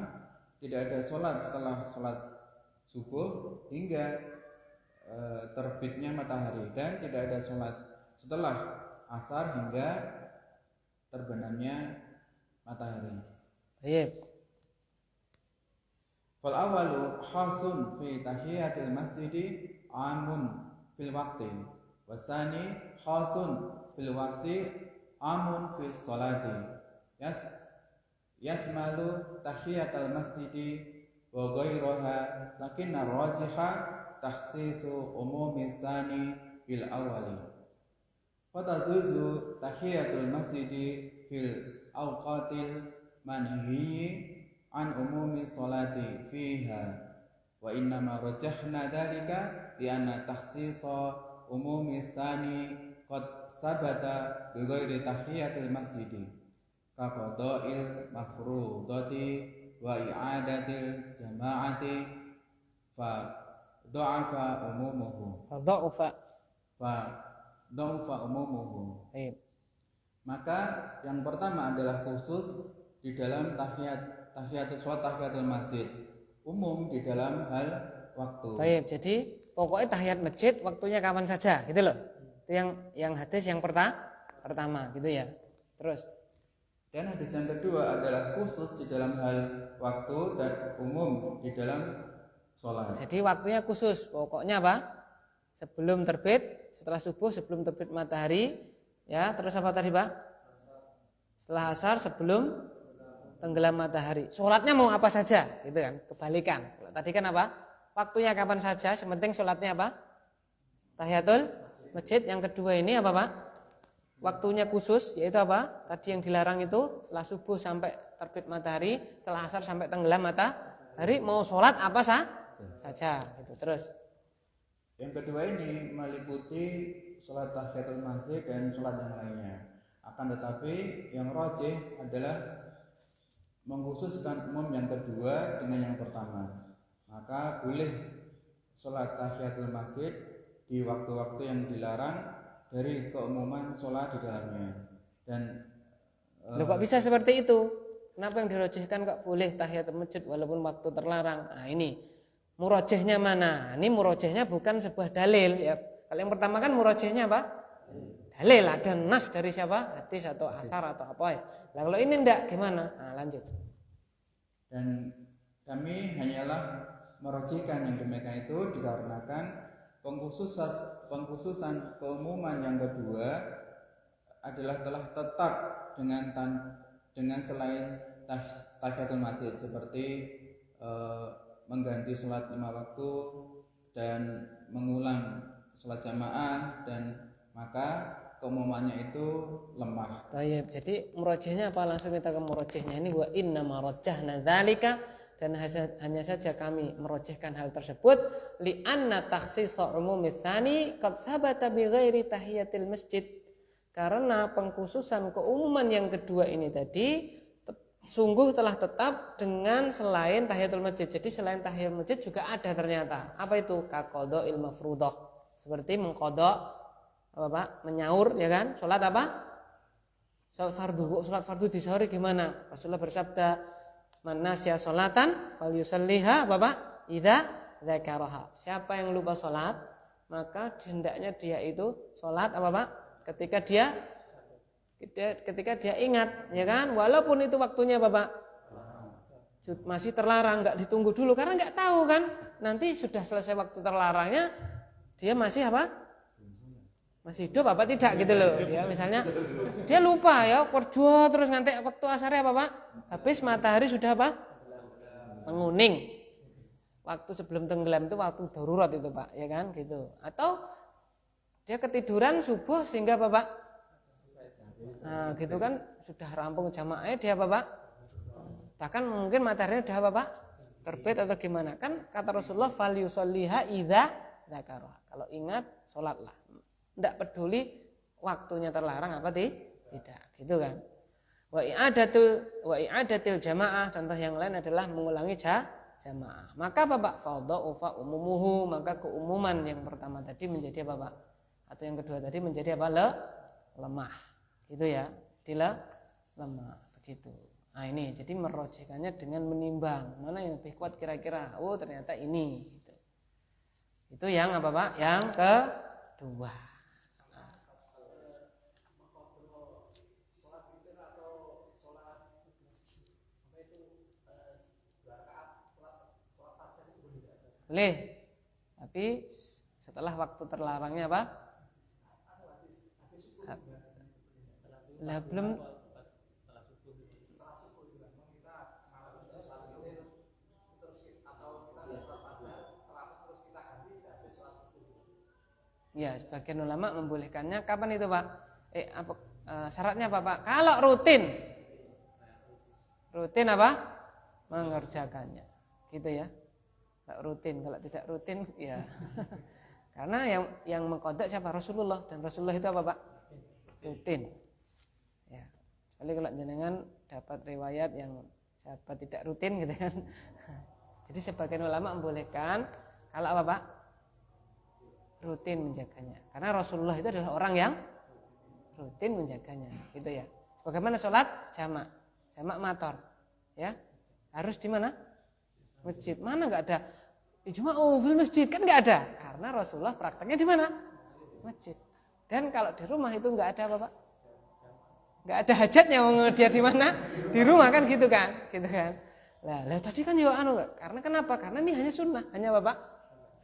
tidak ada sholat setelah sholat subuh hingga terbitnya matahari, dan tidak ada sholat setelah asar hingga terbenamnya matahari. Baik. Fal awalu khasun fi tahiyatil masjidi amun fil waqti wasani khasun fil waqti amun fil salati yasmalu tahiyatal masjidi wa ghayraha lakinna rajiha takhsisu umumi sani bil awali. Fatazuzu tahiyatul masjidi fil awqatil manhiyi an umumi salati fiha wa innama rajahna dhalika li anna takhsisa umumi sani qad sabata bi ghairi tahiyatil masjidi ka qada'il mafrudati wa i'adatil jama'ati fa dha'afa umumuhu umumuhu. Maka yang pertama adalah khusus di dalam tahiyatul masjid, umum di dalam hal waktu. Baik, jadi pokoknya tahiyat masjid waktunya kapan saja, gitu loh. Itu yang hadis yang pertama, gitu ya. Terus. Dan hadis yang kedua adalah khusus di dalam hal waktu dan umum di dalam sholat. Jadi waktunya khusus, pokoknya apa? Sebelum terbit, setelah subuh, sebelum terbit matahari, ya. Terus apa tadi, Pak? Setelah asar, sebelum tenggelam matahari. Sholatnya mau apa saja, gitu kan? Kebalikan. Tadi kan apa? Waktunya kapan saja, sementing sholatnya apa? Tahiyatul masjid. Yang kedua ini apa, Pak? Waktunya khusus, yaitu apa? Tadi yang dilarang itu setelah subuh sampai terbit matahari, setelah asar sampai tenggelam matahari. Mau sholat apa saja, gitu. Terus. Yang kedua ini meliputi sholat tahiyatul masjid dan sholat yang lainnya. Akan tetapi yang rajih adalah mengkhususkan umum yang kedua dengan yang pertama. Maka boleh sholat tahiyatul masjid di waktu-waktu yang dilarang dari keumuman sholat di dalamnya. Dan Loh, kok bisa seperti itu? Kenapa yang dirajihkan kok boleh tahiyatul masjid walaupun waktu terlarang? Nah ini murajihnya mana? Ini murajihnya bukan sebuah dalil ya. Kalau yang pertama kan murajihnya apa? Dalil, ada nas dari siapa? Hadis atau athar atau apa ya. Nah, kalau ini enggak gimana? Nah, lanjut. Dan kami hanyalah merujukkan yang demikian itu dikarenakan pengkhususan keumuman yang kedua adalah telah tetap dengan selain tahiyatul masjid, seperti mengganti sholat 5 waktu dan mengulang sholat jamaah, dan maka keumumannya itu lemah. Baik, jadi murajihnya apa? Langsung kita ke murajihnya. Ini wa inna marajjahna dzalika, dan hanya saja kami merajihkan hal tersebut li anna takhsisa umumi tsani qad thabata bi ghairi tahiyatil masjid. Karena pengkhususan keumuman yang kedua ini tadi sungguh telah tetap dengan selain tahiyatul masjid. Jadi selain tahiyatul masjid juga ada ternyata. Apa itu? Kaqada'il mafruḍah. Seperti mengqada' apa, Pak? Menyaur, ya kan? Salat apa? Salat fardu. Salat fardu di sahur gimana? Rasulullah bersabda, "Man nasiya salatan falyusalliha," Bapak, "idza dzakaraha." Siapa yang lupa salat, maka hendaknya dia itu salat apa, Pak? Ketika dia ingat, ya kan? Walaupun itu waktunya Bapak masih terlarang, nggak ditunggu dulu karena nggak tahu kan nanti sudah selesai waktu terlarangnya dia masih apa, masih hidup apa tidak gitu loh ya. Misalnya dia lupa ya kerja terus nanti waktu asarnya apa Pak, habis matahari sudah apa, menguning, waktu sebelum tenggelam itu waktu darurat itu Pak ya kan gitu. Atau dia ketiduran subuh sehingga apa Pak, nah gitu kan sudah rampung jamaahnya dia apa Pak, bahkan mungkin mataharinya udah apa Pak, terbit atau gimana kan kata Rasulullah fal yusolliha idza dzakara, kalau ingat sholatlah, tidak peduli waktunya terlarang apa tidak gitu kan. Wa i'adatil jamaah, contoh yang lain adalah mengulangi jamaah. Maka apa Pak, fadha'ufa umumuhu, maka keumuman yang pertama tadi menjadi apa Pak, atau yang kedua tadi menjadi apa, lemah gitu ya, lemah begitu. Nah ini jadi merojekannya dengan menimbang mana yang lebih kuat kira-kira, oh ternyata ini gitu. Itu yang apa Pak, yang kedua. Boleh, tapi setelah waktu terlarangnya apa? Lah belum. Ya, sebagian ulama membolehkannya kapan itu Pak? Syaratnya apa Pak? Kalau rutin apa? Mengerjakannya, gitu ya. Kalau rutin, kalau tidak rutin ya. Karena yang mengqadha siapa? Rasulullah, dan Rasulullah itu apa Pak? Rutin. Ya. Sekali kalau jenengan dapat riwayat yang sahabat tidak rutin gitu kan. Jadi sebagian ulama membolehkan kalau apa Pak? Rutin menjaganya. Karena Rasulullah itu adalah orang yang rutin menjaganya, gitu ya. Bagaimana sholat? Jamak mator, ya. Harus di mana? Masjid. Mana nggak ada ijma'u fil masjid, kan nggak ada. Karena Rasulullah prakteknya di mana? Masjid. Dan kalau di rumah itu nggak ada apa Pak? Nggak ada hajatnya dia di mana? Di rumah kan gitu kan? Lah tadi kan ya karena kenapa? Karena ini hanya sunnah, hanya apa Pak?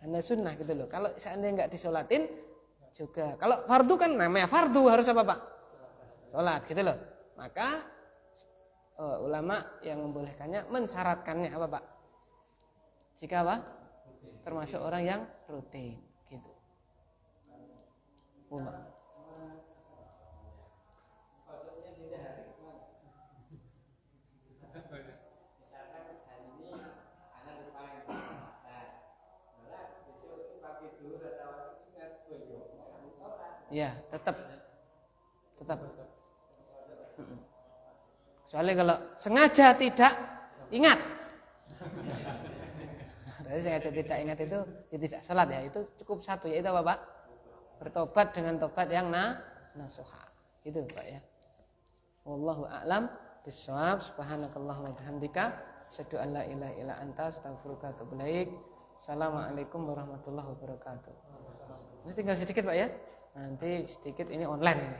Hanya sunnah gitu loh. Kalau seandainya nggak disolatin juga. Kalau fardu kan namanya fardu harus apa Pak? Sholat gitu loh. Maka ulama yang membolehkannya mensyaratkannya apa Pak? Jika apa? Termasuk orang yang rutin gitu. Ya, tetap. Soalnya kalau sengaja tidak ingat, berarti sengaja tidak ingat itu ya tidak sholat ya, itu cukup satu, yaitu apa Pak? Bertobat dengan tobat yang nasuha, gitu Pak ya. Wallahu a'lam bishawab. Subhanakallahumma bihamdika asyhadu an la ilaha illa anta astaghfiruka wa atubu ilaik. Assalamualaikum warahmatullahi wabarakatuh. Ini tinggal sedikit Pak ya. Nanti sedikit ini online ini.